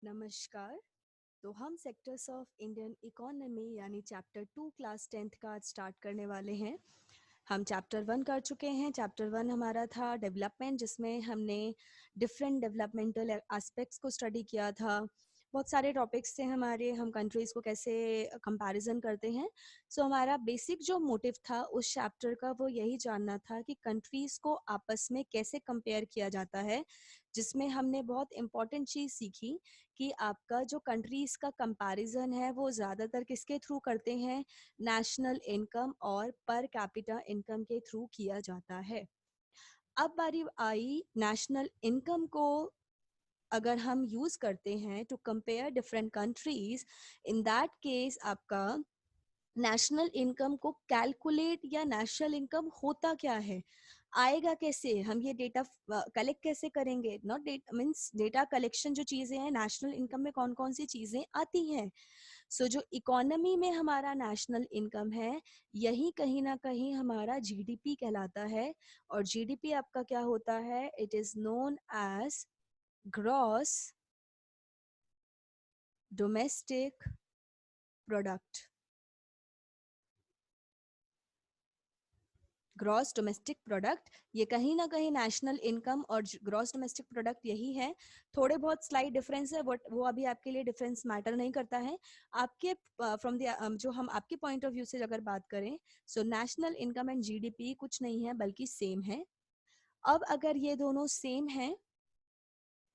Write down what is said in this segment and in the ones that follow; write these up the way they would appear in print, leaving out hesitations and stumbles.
नमस्कार। तो हम सेक्टर्स ऑफ इंडियन इकोनॉमी यानी चैप्टर 2 क्लास 10th का आज स्टार्ट करने वाले हैं। हम चैप्टर 1 कर चुके हैं। चैप्टर 1 हमारा था डेवलपमेंट, जिसमें हमने डिफरेंट डेवलपमेंटल एस्पेक्ट्स को स्टडी किया था। बहुत सारे टॉपिक्स थे हमारे, हम कंट्रीज़ को कैसे कंपैरिजन करते हैं। सो हमारा बेसिक जो मोटिव था उस चैप्टर का वो यही जानना था कि कंट्रीज़ को आपस में कैसे कंपेयर किया जाता है, जिसमें हमने बहुत इम्पॉर्टेंट चीज़ सीखी कि आपका जो कंट्रीज़ का कंपैरिजन है वो ज़्यादातर किसके थ्रू करते हैं, नेशनल इनकम और पर कैपिटा इनकम के थ्रू किया जाता है। अब बारी आई नेशनल इनकम को, अगर हम यूज़ करते हैं to compare different countries, in that case आपका नेशनल इनकम को कैलकुलेट या नेशनल इनकम होता क्या है, आएगा कैसे, हम ये डेटा कलेक्ट कैसे करेंगे। Not data means data collection, जो चीज़ें हैं नेशनल इनकम में कौन कौन सी चीज़ें आती हैं। सो जो इकोनॉमी में हमारा नेशनल इनकम है, यही कहीं ना कहीं हमारा जीडीपी कहलाता है। और जीडीपी आपका क्या होता है, it is known as gross domestic product. Gross domestic product, ये कहीं ना कहीं नेशनल इनकम और ग्रॉस डोमेस्टिक प्रोडक्ट यही है। थोड़े बहुत स्लाइड डिफरेंस है, बट वो अभी आपके लिए डिफरेंस मैटर नहीं करता है। आपके फ्रॉम द जो हम आपके पॉइंट ऑफ व्यू से अगर बात करें, so national income and GDP कुछ नहीं है बल्कि सेम है। अब अगर ये दोनों सेम है,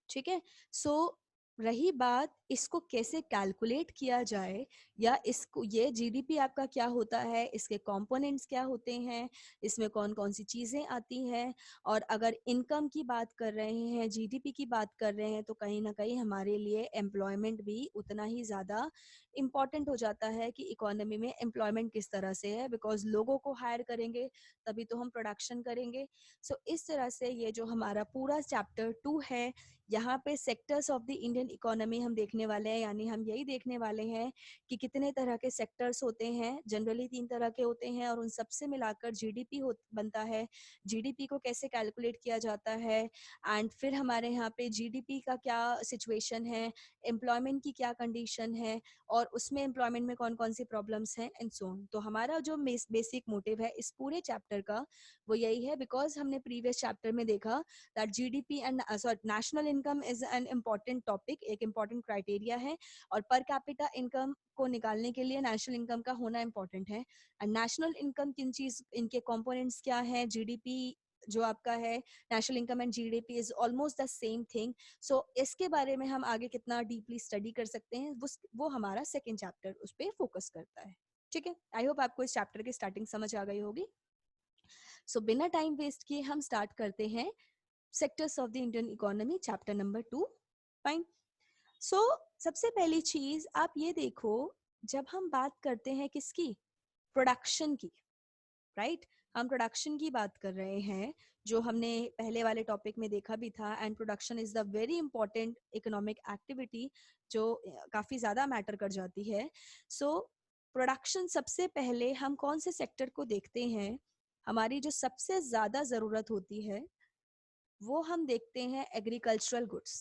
ठीक है, सो रही बात इसको कैसे कैलकुलेट किया जाए, या इसको ये जीडीपी आपका क्या होता है, इसके कंपोनेंट्स क्या होते हैं, इसमें कौन कौन सी चीज़ें आती हैं। और अगर इनकम की बात कर रहे हैं, जीडीपी की बात कर रहे हैं, तो कहीं ना कहीं हमारे लिए एम्प्लॉयमेंट भी उतना ही ज़्यादा इम्पॉर्टेंट हो जाता है कि इकोनॉमी में एम्प्लॉयमेंट किस तरह से है, बिकॉज लोगों को हायर करेंगे तभी तो हम प्रोडक्शन करेंगे। सो इस तरह से ये जो हमारा पूरा चैप्टर 2 है, यहाँ पे sectors of the Indian economy हम देखने वाले हैं। यानी हम यही देखने वाले हैं कि कितने तरह के सेक्टर्स होते हैं। जनरली 3 तरह के होते हैं और उन सबसे मिलाकर जीडीपी बनता है। जीडीपी को कैसे कैलकुलेट किया जाता है, एंड फिर हमारे यहाँ पे जीडीपी का क्या सिचुएशन है, एम्प्लॉयमेंट की क्या कंडीशन है, और उसमें एम्प्लॉयमेंट में कौन कौन सी प्रॉब्लम्स हैं एंड सो ऑन। तो हमारा जो बेसिक मोटिव है इस पूरे चैप्टर का वो यही है, बिकॉज हमने प्रीवियस चैप्टर में देखा that GDP and national income is an important topic, एक important criteria है। और per capita income को निकालने के लिए नेशनल इनकम का होना important है। एंड नेशनल इनकम किन चीज, इनके कंपोनेंट्स क्या है, जीडीपी जो आपका है, national income and GDP is almost the same thing. So इसके बारे में हम आगे कितना डीपली स्टडी कर सकते हैं, वो हमारा सेकेंड चैप्टर उस पर फोकस करता है। ठीक है, आई होप आपको इस चैप्टर की स्टार्टिंग समझ आ गई होगी। सो बिना टाइम वेस्ट किए हम स्टार्ट करते हैं sectors of the Indian economy chapter number 2। Fine. So सबसे पहली चीज आप ये देखो, जब हम बात करते हैं किसकी, प्रोडक्शन की, राइट, हम प्रोडक्शन की बात कर रहे हैं, जो हमने पहले वाले टॉपिक में देखा भी था। And production is the very important economic activity जो काफी ज्यादा मैटर कर जाती है। सो प्रोडक्शन, सबसे पहले हम कौन से सेक्टर को देखते हैं, हमारी जो सबसे ज्यादा जरूरत होती है वो हम देखते हैं एग्रीकल्चरल गुड्स।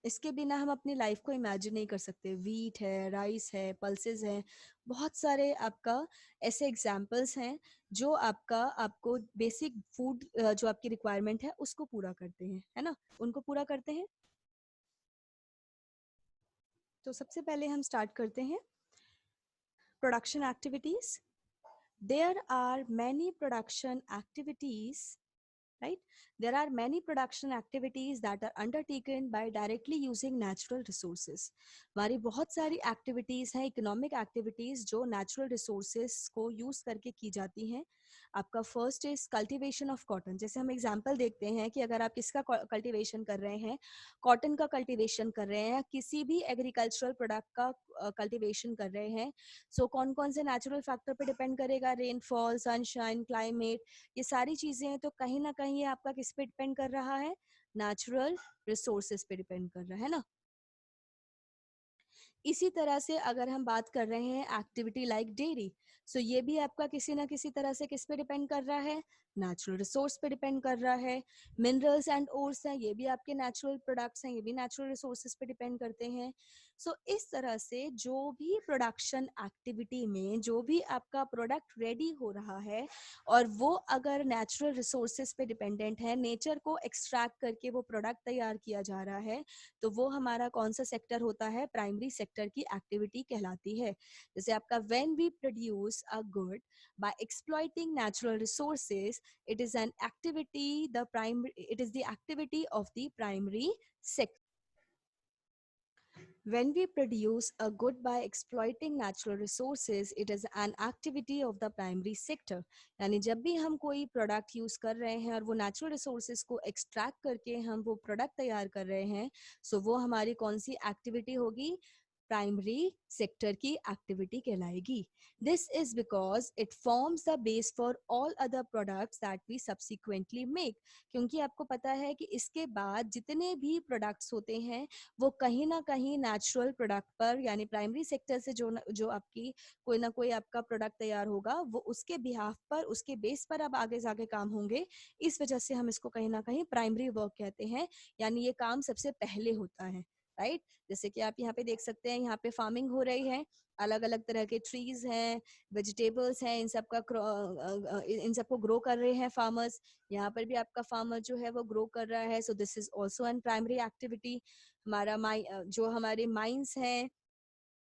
इसके बिना हम अपनी लाइफ को इमेजिन नहीं कर सकते। वीट है, राइस है, पल्सेस हैं, बहुत सारे आपका ऐसे एग्जाम्पल्स हैं जो आपका आपको बेसिक फूड जो आपकी रिक्वायरमेंट है उसको पूरा करते हैं, है ना, उनको पूरा करते हैं। तो सबसे पहले हम स्टार्ट करते हैं production activities. There are many production activities, right? There are many production activities that are undertaken by directly using natural resources. हमारी बहुत सारी एक्टिविटीज़ हैं, इकोनॉमिक एक्टिविटीज़ जो नेचुरल रिसोर्सेज को यूज़ करके की जाती हैं। आपका first is cultivation of cotton. जैसे हम एग्जांपल देखते हैं कि अगर आप किसका कल्टीवेशन कर रहे हैं, कॉटन का कल्टीवेशन कर रहे हैं, किसी भी एग्रीकल्चरल प्रोडक्ट का कल्टीवेशन कर रहे हैं। सो कौन कौन से नेचुरल फैक्टर पे डिपेंड करेगा, रेनफॉल, सनशाइन, क्लाइमेट, ये सारी चीजें। तो कहीं ना कहीं ये आपका किस पे डिपेंड कर रहा है, नेचुरल रिसोर्सेज पे डिपेंड कर रहा है ना। इसी तरह से अगर हम बात कर रहे हैं एक्टिविटी लाइक डेयरी, सो ये भी आपका किसी ना किसी तरह से किस पे डिपेंड कर रहा है, नेचुरल रिसोर्स पे डिपेंड कर रहा है। मिनरल्स एंड ओर्स हैं, ये भी आपके नेचुरल प्रोडक्ट्स हैं, ये भी नेचुरल रिसोर्सेज पे डिपेंड करते हैं। सो इस तरह से जो भी प्रोडक्शन एक्टिविटी में जो भी आपका प्रोडक्ट रेडी हो रहा है और वो अगर नेचुरल रिसोर्सेज पे डिपेंडेंट है, नेचर को एक्सट्रैक्ट करके वो प्रोडक्ट तैयार किया जा रहा है, तो वो हमारा कौन सा सेक्टर होता है, प्राइमरी सेक्टर की एक्टिविटी कहलाती है। जैसे आपका when we produce a good by exploiting natural resources, it is an activity the primary it is the activity of the primary sector. When we produce a good by exploiting natural resources, it is an activity of the primary sector. यानी जब भी हम कोई product use कर रहे हैं और वो नेचुरल रिसोर्सेज को एक्सट्रैक्ट करके हम वो प्रोडक्ट तैयार कर रहे हैं, सो वो हमारी कौन सी एक्टिविटी होगी, प्राइमरी सेक्टर की एक्टिविटी कहलाएगी। This is because it forms the base for all other products that we subsequently make. क्योंकि आपको पता है कि इसके बाद जितने भी प्रोडक्ट्स होते हैं वो कहीं ना कहीं नेचुरल प्रोडक्ट पर, यानी प्राइमरी सेक्टर से जो आपकी कोई ना कोई आपका प्रोडक्ट तैयार होगा वो उसके बिहाफ पर, उसके बेस पर अब आगे जाके काम होंगे। इस वजह से हम इसको कहीं ना कहीं प्राइमरी वर्क कहते हैं, यानी ये काम सबसे पहले होता है, राइट। जैसे कि आप यहाँ पे देख सकते हैं, यहाँ पे फार्मिंग हो रही है, अलग अलग तरह के ट्रीज हैं, वेजिटेबल्स हैं, इन सबको ग्रो कर रहे हैं फार्मर्स। यहाँ पर भी आपका फार्मर जो है वो ग्रो कर रहा है, सो this is also an primary activity. हमारा जो हमारे माइंस हैं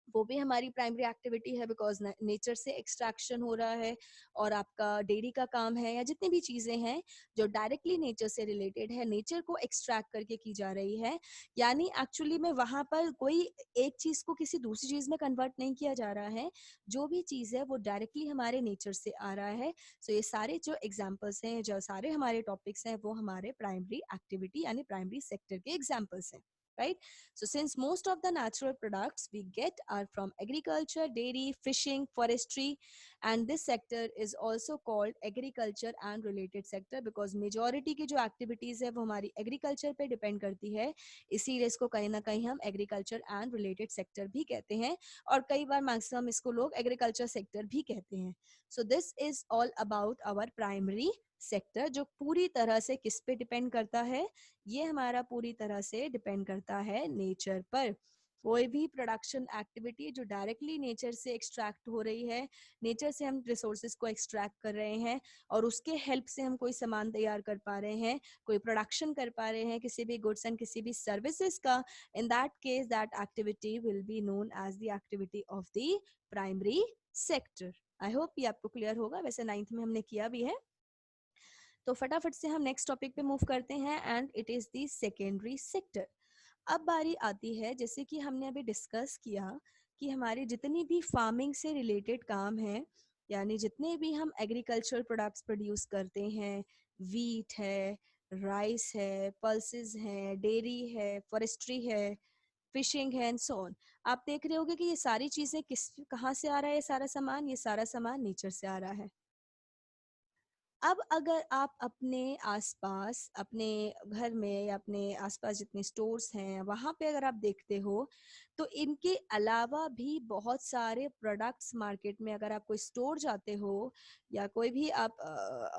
वो भी हमारी प्राइमरी एक्टिविटी है, बिकॉज नेचर से एक्सट्रैक्शन हो रहा है। और आपका डेयरी का काम है, या जितनी भी चीजें हैं जो डायरेक्टली नेचर से रिलेटेड है, नेचर को एक्सट्रैक्ट करके की जा रही है। यानी एक्चुअली में वहां पर कोई एक चीज को किसी दूसरी चीज में कन्वर्ट नहीं किया जा रहा है, जो भी चीज है वो डायरेक्टली हमारे नेचर से आ रहा है। सो ये सारे जो एग्जाम्पल्स हैं, जो सारे हमारे टॉपिक्स हैं, वो हमारे प्राइमरी एक्टिविटी यानी प्राइमरी सेक्टर के एग्जाम्पल्स हैं, right? So since most of the natural products we get are from agriculture, dairy, fishing, forestry, and this sector is also called agriculture and related sector because majority की जो activities है वो हमारी agriculture पे depend करती है, इसीलिए इसको कहीं ना कहीं हम agriculture and related sector भी कहते हैं, और कई बार maximum इसको लोग agriculture sector भी कहते हैं। So this is all about our primary sector, जो पूरी तरह से किस पे डिपेंड करता है, ये हमारा पूरी तरह से डिपेंड करता है नेचर पर। कोई भी प्रोडक्शन एक्टिविटी जो डायरेक्टली नेचर से एक्सट्रैक्ट हो रही है, नेचर से हम रिसोर्सेज को एक्सट्रैक्ट कर रहे हैं और उसके हेल्प से हम कोई सामान तैयार कर पा रहे हैं, कोई प्रोडक्शन कर पा रहे हैं किसी भी गुड्स एंड किसी भी सर्विसेज का, in that case that activity will be known as the activity of the primary sector. I hope ये आपको क्लियर होगा, वैसे 9th में हमने किया भी है। तो फटाफट से हम नेक्स्ट टॉपिक पे मूव करते हैं, and it is the secondary sector. अब बारी आती है, जैसे कि हमने अभी डिस्कस किया कि हमारी जितनी भी फार्मिंग से रिलेटेड काम है, यानी जितने भी हम एग्रीकल्चरल प्रोडक्ट्स प्रोड्यूस करते हैं, वीट है, राइस है, पल्सेस हैं, डेयरी है, फॉरेस्ट्री है, फिशिंग है एंड सो ऑन। आप देख रहे होगे कि ये सारी चीजें कहाँ से आ रहा है, ये सारा सामान नेचर से आ रहा है। अब अगर आप अपने आसपास, अपने घर में या अपने आसपास जितने स्टोर्स हैं वहां पे अगर आप देखते हो, तो इनके अलावा भी बहुत सारे प्रोडक्ट्स मार्केट में, अगर आप कोई स्टोर जाते हो या कोई भी आप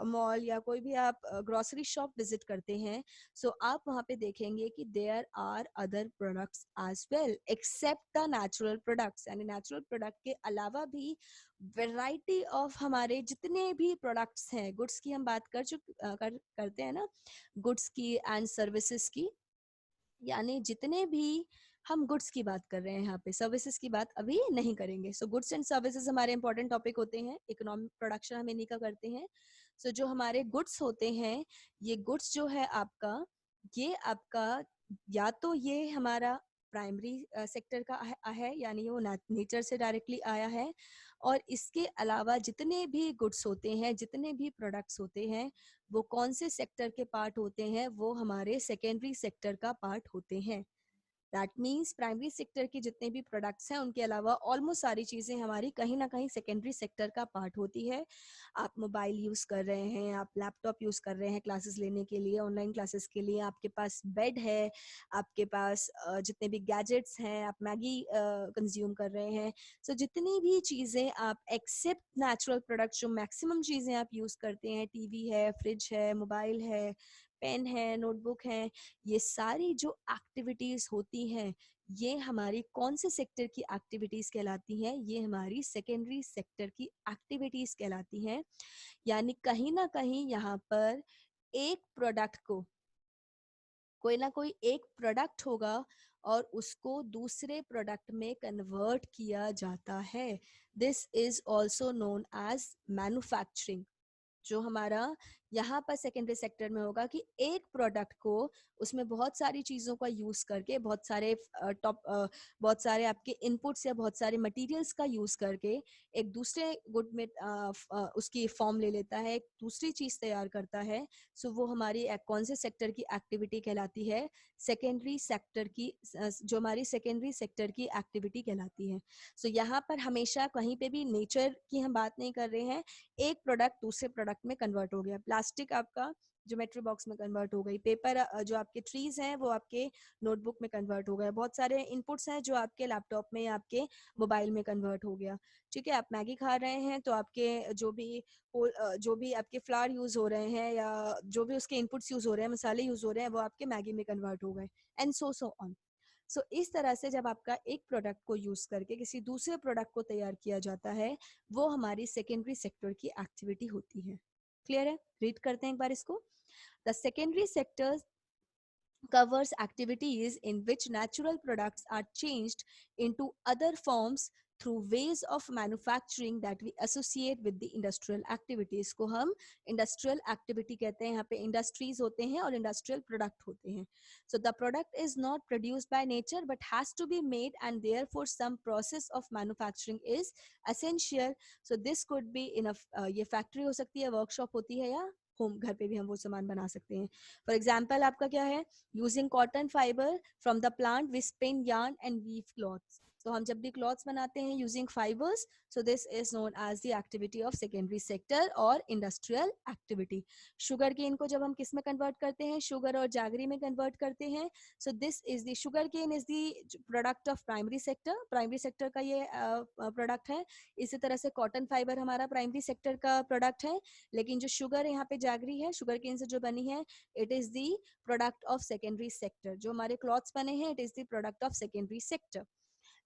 मॉल या कोई भी आप ग्रोसरी शॉप विजिट करते हैं, सो आप वहां पे देखेंगे कि there are other products as well except the natural products. यानी नेचुरल प्रोडक्ट के अलावा भी वैरायटी ऑफ हमारे जितने भी प्रोडक्ट्स हैं, गुड्स की हम बात करते हैं ना, गुड्स की एंड सर्विसेज की, यानी जितने भी हम गुड्स की बात कर रहे हैं, यहाँ पे सर्विसेज की बात अभी नहीं करेंगे। सो गुड्स एंड सर्विसेज हमारे इंपॉर्टेंट टॉपिक होते हैं, इकोनॉमिक प्रोडक्शन हम इन्हीं का करते हैं। सो जो हमारे गुड्स होते हैं, ये गुड्स जो है आपका, ये आपका या तो ये हमारा प्राइमरी सेक्टर का है, यानी वो नेचर से डायरेक्टली आया है, और इसके अलावा जितने भी गुड्स होते हैं, जितने भी प्रोडक्ट्स होते हैं, वो कौन से सेक्टर के पार्ट होते हैं, वो हमारे सेकेंडरी सेक्टर का पार्ट होते हैं, दैट मीन्स प्राइमरी सेक्टर के जितने भी प्रोडक्ट्स हैं उनके अलावा ऑलमोस्ट सारी चीज़ें हमारी कहीं ना कहीं सेकेंडरी सेक्टर का पार्ट होती है। आप मोबाइल यूज़ कर रहे हैं, आप लैपटॉप यूज़ कर रहे हैं क्लासेस लेने के लिए, ऑनलाइन क्लासेस के लिए, आपके पास बेड है, आपके पास जितने भी गैजेट्स हैं, आप मैगी कंज्यूम कर रहे हैं। सो जितनी भी चीज़ें आप एक्सेप्ट नेचुरल प्रोडक्ट्स, जो मैक्सिमम चीज़ें आप यूज़ करते हैं, टीवी है, फ्रिज है, मोबाइल है, पेन है, नोटबुक है, ये सारी जो एक्टिविटीज़ होती हैं, ये हमारी कौन से सेक्टर की एक्टिविटीज़ कहलाती हैं? ये हमारी सेकेंडरी सेक्टर की एक्टिविटीज़ कहलाती हैं। यानी कहीं ना कहीं यहाँ पर एक प्रोडक्ट को, कोई ना कोई एक प्रोडक्ट होगा और उसको दूसरे प्रोडक्ट में कन्वर्ट किया जाता है। This is also known as manufacturing. जो हमारा यहाँ पर सेकेंडरी सेक्टर में होगा कि एक प्रोडक्ट को उसमें बहुत सारी चीज़ों का यूज़ करके, बहुत सारे आपके इनपुट्स या बहुत सारे मटेरियल्स का यूज़ करके एक दूसरे गुड में उसकी फॉर्म ले लेता है, एक दूसरी चीज़ तैयार करता है। सो वो हमारी कौन से सेक्टर की एक्टिविटी कहलाती है? सेकेंडरी सेक्टर की, जो हमारी सेकेंडरी सेक्टर की एक्टिविटी कहलाती है। सो यहाँ पर हमेशा कहीं पे भी नेचर की हम बात नहीं कर रहे हैं। एक प्रोडक्ट दूसरे प्रोडक्ट में कन्वर्ट हो गया, प्लास्टिक आपका ज्योमेट्री बॉक्स में कन्वर्ट हो गई, पेपर जो आपके ट्रीज हैं वो आपके नोटबुक में कन्वर्ट हो गए, बहुत सारे इनपुट्स हैं जो आपके लैपटॉप में या आपके मोबाइल में कन्वर्ट हो गया। ठीक है, आप मैगी खा रहे हैं तो आपके जो भी आपके फ्लावर यूज हो रहे हैं या जो भी उसके इनपुट्स यूज हो रहे हैं, मसाले यूज हो रहे हैं, वो आपके मैगी में कन्वर्ट हो गए, एंड सो ऑन। सो इस तरह से जब आपका एक प्रोडक्ट को यूज करके किसी दूसरे प्रोडक्ट को तैयार किया जाता है, वो हमारी सेकेंडरी सेक्टर की एक्टिविटी होती है। क्लियर है? रीड करते हैं एक बार इसको। The secondary sector covers activities in which natural products are changed into other forms through ways of manufacturing that we associate with the industrial activities। को हम industrial activity कहते हैं। यहाँ पे industries होते हैं और industrial product होते हैं। So the product is not produced by nature but has to be made, and therefore some process of manufacturing is essential। So this could be in a ये factory हो सकती है, workshop होती है, या home घर पे भी हम वो सामान बना सकते हैं। फॉर एग्जाम्पल आपका क्या है? Using cotton fibre from the plant we spin yarn and weave clothes. तो हम जब भी क्लॉथ्स बनाते हैं using fibres, so this is known as the activity of secondary sector और इंडस्ट्रियल एक्टिविटी। शुगर केन को जब हम किस में कन्वर्ट करते हैं? शुगर और जैगरी में कन्वर्ट करते हैं। So this is the sugar cane is the product of primary sector, primary sector का ये प्रोडक्ट है। इसी तरह से कॉटन फाइबर हमारा प्राइमरी सेक्टर का प्रोडक्ट है, लेकिन जो शुगर यहाँ पे जैगरी है, शुगर केन से जो बनी है, it is the product of secondary sector. जो हमारे क्लॉथ्स बने हैं, it is the product of secondary sector.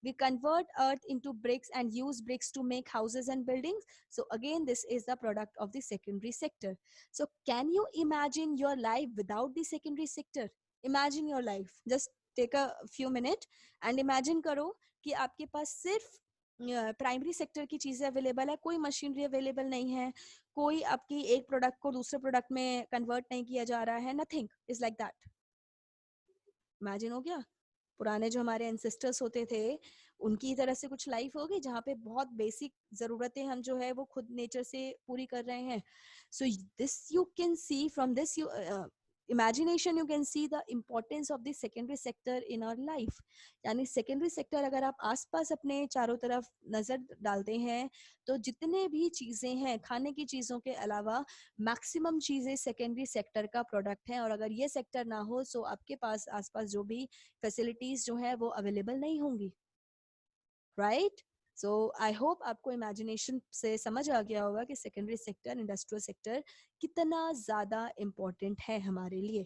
We convert earth into bricks and use bricks to make houses and buildings. So again, this is the product of the secondary sector. So can you imagine your life without the secondary sector? Imagine your life. Just take a few minutes and imagine करो कि आपके पास सिर्फ primary sector की चीजें available है, कोई machinery available नहीं है, कोई आपकी एक प्रोडक्ट को दूसरे प्रोडक्ट में कन्वर्ट नहीं किया जा रहा है, nothing is like that. Imagine हो गया? पुराने जो हमारे एंसेस्टर्स होते थे, उनकी तरह से कुछ लाइफ होगी जहाँ पे बहुत बेसिक जरूरतें हम जो है वो खुद नेचर से पूरी कर रहे हैं। So this you can see from this you imagination, you can see the importance of the secondary sector in our life. यानी सेकेंडरी सेक्टर अगर आप आसपास अपने चारों तरफ नजर डालते हैं, तो जितने भी चीजें हैं खाने की चीजों के अलावा, मैक्सिमम चीजें सेकेंडरी सेक्टर का प्रोडक्ट है। और अगर ये सेक्टर ना हो तो आपके पास आसपास जो भी फैसिलिटीज जो है वो अवेलेबल नहीं होंगी, राइट? सो आई होप आपको इमेजिनेशन से समझ आ गया होगा कि सेकेंडरी सेक्टर, इंडस्ट्रियल सेक्टर कितना ज्यादा इम्पोर्टेंट है हमारे लिए।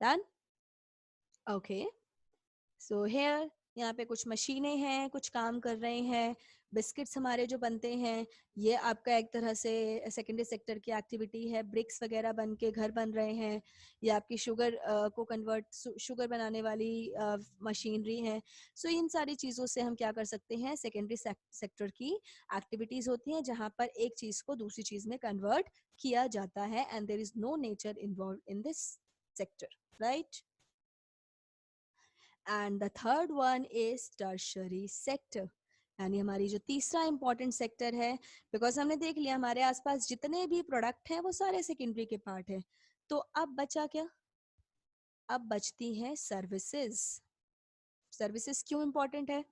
डन? ओके। सो हेयर, यहाँ पे कुछ मशीनें हैं, कुछ काम कर रहे हैं। बिस्किट्स हमारे जो बनते हैं, ये आपका एक तरह से सेकेंडरी सेक्टर की एक्टिविटी है। ब्रिक्स वगैरह बन के घर बन रहे हैं। ये आपकी शुगर को कन्वर्ट, शुगर बनाने वाली मशीनरी है। सो इन सारी चीज़ों से हम क्या कर सकते हैं? सेकेंडरी सेक्टर की एक्टिविटीज होती हैं जहाँ पर एक चीज़ को दूसरी चीज़ में कन्वर्ट किया जाता है, and there is no nature involve in this sector, right? And the third one is tertiary sector, यानी हमारी जो तीसरा इंपॉर्टेंट सेक्टर है। बिकॉज हमने देख लिया हमारे आसपास जितने भी प्रोडक्ट हैं वो सारे सेकेंडरी के पार्ट है। तो अब बचा क्या? अब बचती हैं सर्विसेज। सर्विसेज क्यों इंपॉर्टेंट है?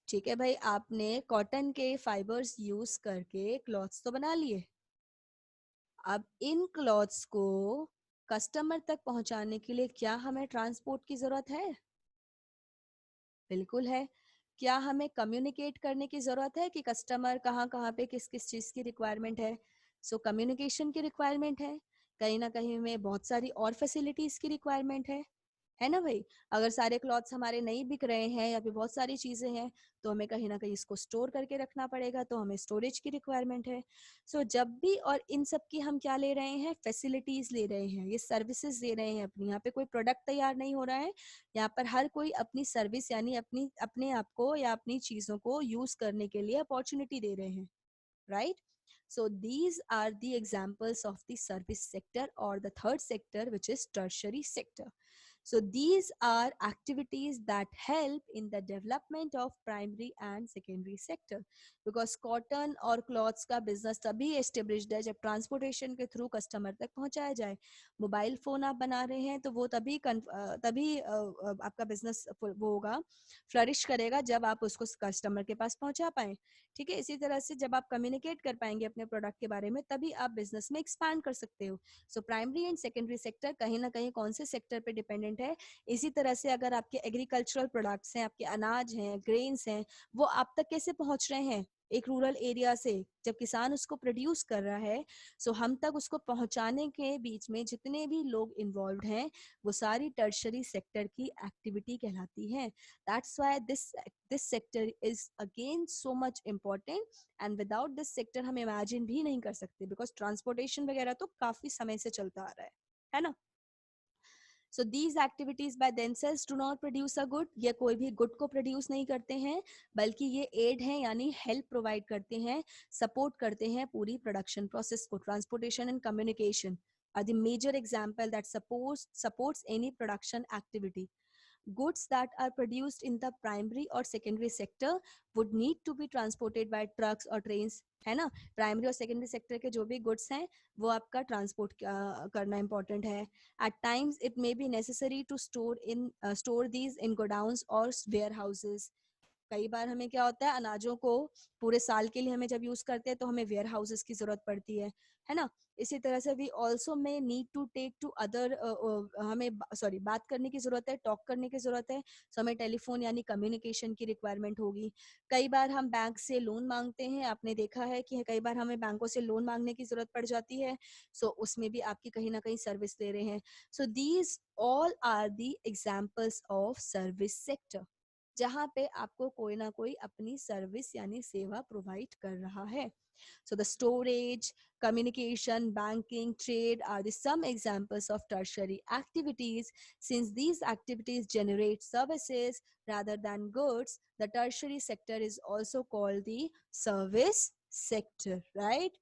ठीक है भाई, आपने कॉटन के फाइबर्स यूज करके क्लॉथ्स तो बना लिए, अब इन क्लॉथ्स को कस्टमर तक पहुंचाने के लिए क्या हमें ट्रांसपोर्ट की जरूरत है? बिल्कुल है। क्या हमें कम्युनिकेट करने की जरूरत है कि कस्टमर कहाँ कहाँ पे किस किस चीज की रिक्वायरमेंट है? सो कम्युनिकेशन की रिक्वायरमेंट है। कहीं ना कहीं हमें बहुत सारी और फैसिलिटीज की रिक्वायरमेंट है ना भाई? अगर सारे क्लॉथ्स हमारे नहीं बिक रहे हैं या फिर बहुत सारी चीजें हैं, तो हमें कहीं ना कहीं इसको स्टोर करके रखना पड़ेगा, तो हमें स्टोरेज की रिक्वायरमेंट है। सो जब भी और इन सब की हम क्या ले रहे हैं, फैसिलिटीज ले रहे हैं, ये सर्विसेज दे रहे हैं अपनी, यहाँ पे कोई प्रोडक्ट तैयार नहीं हो रहा है। यहाँ पर हर कोई अपनी सर्विस यानी अपनी अपने आप को या अपनी चीजों को यूज करने के लिए अपॉर्चुनिटी दे रहे हैं, right? So these are the examples of the service sector or the third sector, which is tertiary sector. So these are activities that help in the development of primary and secondary sector. Because cotton और cloths का business तभी established है जब transportation के through customer तक पहुंचाया जाए। Mobile phone आप बना रहे हैं तो वो तभी आपका business वो होगा, फ्लरिश करेगा जब आप उसको कस्टमर के पास पहुंचा पाए। ठीक है, इसी तरह से जब आप कम्युनिकेट कर पाएंगे अपने प्रोडक्ट के बारे में, तभी आप बिजनेस में एक्सपैंड कर सकते हो। So primary and secondary sector कहीं ना कहीं कौन से सेक्टर पे डिपेंडेंट है? इसी तरह से अगर आपके एग्रीकल्चरल प्रोडक्ट्स हैं, आपके अनाज हैं, ग्रेन्स हैं, वो आप तक कैसे पहुंच रहे हैं? एक रूरल एरिया से जब किसान उसको प्रोड्यूस कर रहा है, सो हम तक उसको पहुंचाने के बीच में जितने भी लोग इन्वॉल्व हैं, वो सारी टर्शरी सेक्टर की एक्टिविटी कहलाती है। That's why this sector is again so much important, and without this sector हम इमेजिन भी नहीं कर सकते, बिकॉज ट्रांसपोर्टेशन वगैरह तो काफी समय से चलता आ रहा है ना? So these activities by themselves do not produce a good, ये कोई भी गुड को प्रोड्यूस नहीं करते हैं, बल्कि ये एड है यानी हेल्प प्रोवाइड करते हैं, सपोर्ट करते हैं पूरी प्रोडक्शन प्रोसेस को। Transportation and communication are the major example that supports any production activity. Goods that are produced in the primary or secondary sector would need to be transported by trucks or trains, है ना? Primary और secondary sector के जो भी goods हैं वो आपका transport करना इंपॉर्टेंट है। At times it may be necessary to store these in godowns or warehouses. कई बार हमें क्या होता है, अनाजों को पूरे साल के लिए हमें जब यूज करते हैं तो हमें वेयर हाउसेस की जरूरत पड़ती है ना? इसी तरह से वी ऑल्सो में need to take to other, हमें सॉरी बात करने की जरूरत है, टॉक करने की जरूरत है, सो हमें टेलीफोन यानी कम्युनिकेशन की रिक्वायरमेंट होगी। कई बार हम बैंक से लोन मांगते हैं, आपने देखा है कि कई बार हमें बैंकों से लोन मांगने की जरूरत पड़ जाती है, सो उसमें भी आपकी कहीं ना कहीं सर्विस ले रहे हैं। So these all are the examples of service sector, जहाँ पे आपको कोई ना कोई अपनी सर्विस यानी सेवा प्रोवाइड कर रहा है। So the storage, communication, banking, trade are the some examples of tertiary activities. Since these activities generate services rather than goods, the tertiary sector is also called the service sector, right?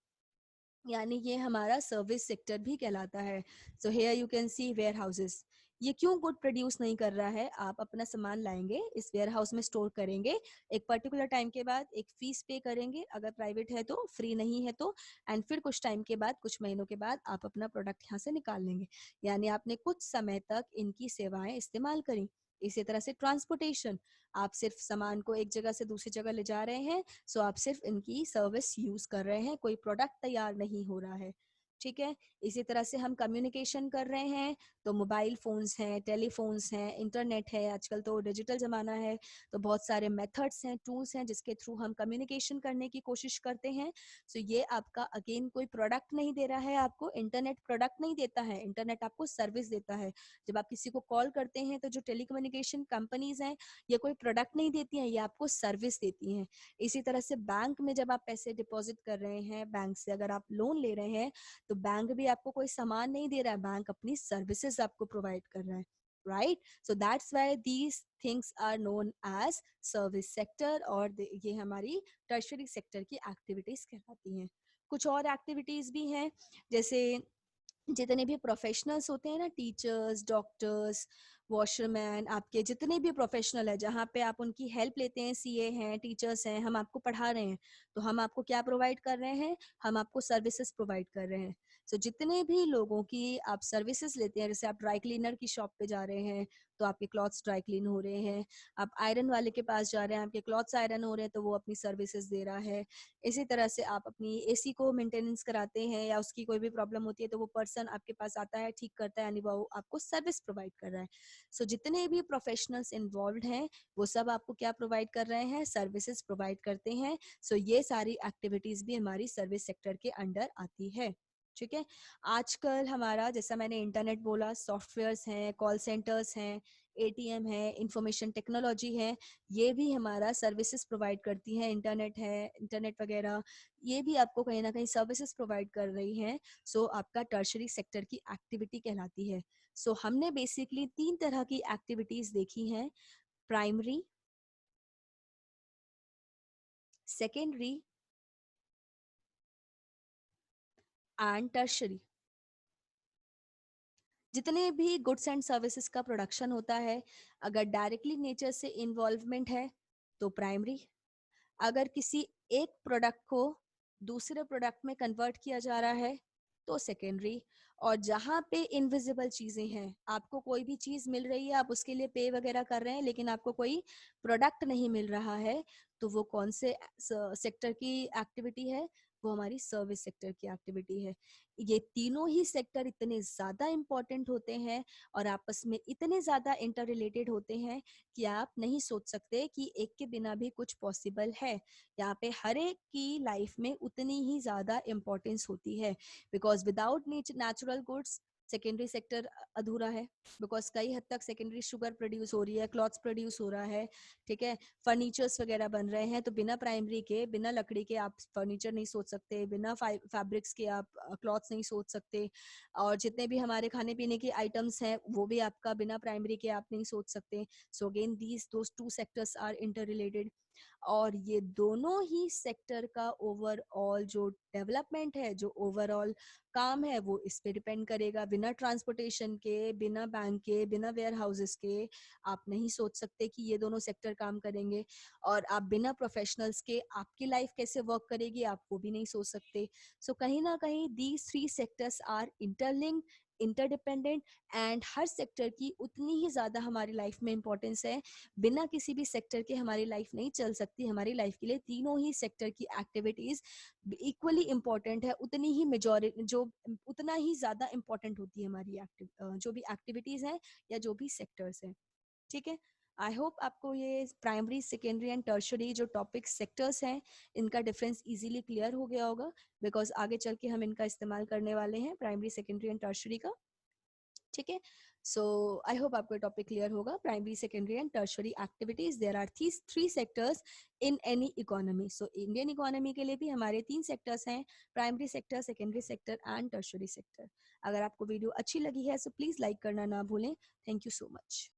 यानी ये हमारा service sector भी कहलाता है। So here you can see warehouses, ये क्यों good produce नहीं कर रहा है? आप अपना सामान लाएंगे, इस वेयर हाउस में स्टोर करेंगे, एक पर्टिकुलर टाइम के बाद एक फीस पे करेंगे, अगर प्राइवेट है तो, फ्री नहीं है तो, एंड फिर कुछ टाइम के बाद, कुछ महीनों के बाद आप अपना प्रोडक्ट यहाँ से निकाल लेंगे, यानी आपने कुछ समय तक इनकी सेवाएं इस्तेमाल करी। इसी तरह से ट्रांसपोर्टेशन, आप सिर्फ सामान को एक जगह से दूसरी जगह ले जा रहे हैं, सो आप सिर्फ इनकी सर्विस यूज कर रहे हैं, कोई प्रोडक्ट तैयार नहीं हो रहा है। ठीक है, इसी तरह से हम कम्युनिकेशन कर रहे हैं, तो मोबाइल फोन्स हैं, टेलीफोन्स हैं, इंटरनेट है, आजकल तो डिजिटल जमाना है, तो बहुत सारे मेथड्स हैं, टूल्स हैं जिसके थ्रू हम कम्युनिकेशन करने की कोशिश करते हैं। सो ये आपका अगेन कोई प्रोडक्ट नहीं दे रहा है आपको, इंटरनेट प्रोडक्ट नहीं देता है, इंटरनेट आपको सर्विस देता है। जब आप किसी को कॉल करते हैं तो जो टेलीकम्युनिकेशन कंपनीज हैं, ये कोई प्रोडक्ट नहीं देती हैं, ये आपको सर्विस देती हैं। इसी तरह से बैंक में जब आप पैसे डिपॉजिट कर रहे हैं, बैंक से अगर आप लोन ले रहे हैं, तो बैंक भी आपको कोई सामान नहीं दे रहा है, बैंक अपनी सर्विसेज आपको प्रोवाइड कर रहा है, right? So that's why these things are known as service sector, और ये हमारी टर्शरी सेक्टर की एक्टिविटीज कहलाती हैं। कुछ और एक्टिविटीज भी हैं, जैसे जितने भी प्रोफेशनल्स होते हैं ना, टीचर्स, डॉक्टर्स, वॉशरमैन, आपके जितने भी प्रोफेशनल है जहाँ पे आप उनकी हेल्प लेते हैं, सीए हैं, टीचर्स हैं, हम आपको पढ़ा रहे हैं, तो हम आपको क्या प्रोवाइड कर रहे हैं? हम आपको सर्विसेज प्रोवाइड कर रहे हैं। सो जितने भी लोगों की आप सर्विसेज लेते हैं, जैसे आप ड्राई क्लीनर की शॉप पे जा रहे हैं तो आपके क्लॉथ्स ड्राई क्लीन हो रहे हैं, आप आयरन वाले के पास जा रहे हैं, आपके क्लॉथ्स आयरन हो रहे हैं तो वो अपनी सर्विसेज दे रहा है। इसी तरह से आप अपनी एसी को मेंटेनेंस कराते हैं या उसकी कोई भी प्रॉब्लम होती है तो वो पर्सन आपके पास आता है, ठीक करता है, यानी वो आपको सर्विस प्रोवाइड कर रहा है। सो जितने भी प्रोफेशनल्स इन्वॉल्व हैं वो सब आपको क्या प्रोवाइड कर रहे हैं, सर्विसेज प्रोवाइड करते हैं। सो ये सारी एक्टिविटीज भी हमारी सर्विस सेक्टर के अंडर आती है। ठीक है। आजकल हमारा, जैसा मैंने इंटरनेट बोला, सॉफ्टवेयर्स हैं, कॉल सेंटर्स हैं, एटीएम है, इंफॉर्मेशन टेक्नोलॉजी है, ये भी हमारा सर्विसेज प्रोवाइड करती हैं। इंटरनेट है, इंटरनेट वगैरह, ये भी आपको कहीं ना कहीं सर्विसेज प्रोवाइड कर रही हैं। सो आपका टर्शरी सेक्टर की एक्टिविटी कहलाती है। सो हमने बेसिकली 3 तरह की एक्टिविटीज देखी हैं: प्राइमरी, सेकेंडरी एंड टर्शरी। जितने भी गुड्स एंड सर्विसेज का प्रोडक्शन होता है, अगर डायरेक्टली नेचर से इन्वॉल्वमेंट है तो प्राइमरी, अगर किसी एक प्रोडक्ट को दूसरे प्रोडक्ट में कन्वर्ट किया जा रहा है तो सेकेंडरी, और जहाँ पे इनविजिबल चीजें हैं, आपको कोई भी चीज मिल रही है, आप उसके लिए पे वगैरह कर रहे हैं लेकिन आपको कोई प्रोडक्ट नहीं मिल रहा है, तो वो कौन से सेक्टर की एक्टिविटी है, वो हमारी सर्विस सेक्टर की एक्टिविटी है। ये तीनों ही सेक्टर इतने ज्यादा इंपॉर्टेंट होते हैं और आपस में इतने ज्यादा इंटर रिलेटेड होते हैं कि आप नहीं सोच सकते कि एक के बिना भी कुछ पॉसिबल है। यहाँ पे हर एक की लाइफ में उतनी ही ज्यादा इम्पोर्टेंस होती है, because without natural goods secondary sector अधूरा है। बिकॉज कई हद तक सेकेंडरी शुगर प्रोड्यूस हो रही है, क्लॉथ्स प्रोड्यूस हो रहा है, ठीक है, फर्नीचर्स वगैरह बन रहे हैं, तो बिना प्राइमरी के, बिना लकड़ी के आप फर्नीचर नहीं सोच सकते, बिना फैब्रिक्स के आप क्लॉथ्स नहीं सोच सकते, और जितने भी हमारे खाने पीने के आइटम्स हैं वो भी आपका बिना प्राइमरी के आप नहीं सोच सकते। So again these those two sectors are interrelated, और ये दोनों ही सेक्टर का ओवरऑल जो डेवलपमेंट है, जो ओवरऑल काम है, वो इस पे डिपेंड करेगा। बिना ट्रांसपोर्टेशन के, बिना बैंक के, बिना वेयर हाउसेस के आप नहीं सोच सकते कि ये दोनों सेक्टर काम करेंगे, और आप बिना प्रोफेशनल्स के आपकी लाइफ कैसे वर्क करेगी आप वो भी नहीं सोच सकते। सो कहीं ना कहीं these 3 sectors are interlinked, interdependent, and हर सेक्टर की उतनी ही ज्यादा हमारी लाइफ में इंपॉर्टेंस है। बिना किसी भी सेक्टर के हमारी लाइफ नहीं चल सकती। हमारी लाइफ के लिए तीनों ही सेक्टर की एक्टिविटीज इक्वली इम्पोर्टेंट है, उतनी ही मेजॉरिटी, जो उतना ही ज्यादा इम्पोर्टेंट होती है हमारी जो भी एक्टिविटीज हैं या जो भी सेक्टर्स हैं। ठीक है। आई होप आपको ये प्राइमरी, सेकेंडरी एंड टर्शरी जो टॉपिक सेक्टर्स हैं, इनका डिफरेंस इजीली क्लियर हो गया होगा, बिकॉज आगे चल के हम इनका इस्तेमाल करने वाले हैं, प्राइमरी, सेकेंडरी एंड टर्शरी का। ठीक है। सो आई होप आपको टॉपिक क्लियर होगा। Primary, secondary and tertiary activities, there are three sectors in any economy. So Indian economy के लिए भी हमारे 3 सेक्टर्स हैं: primary sector, secondary sector and tertiary sector. अगर आपको वीडियो अच्छी लगी है तो प्लीज लाइक करना ना भूलें। Thank you so much.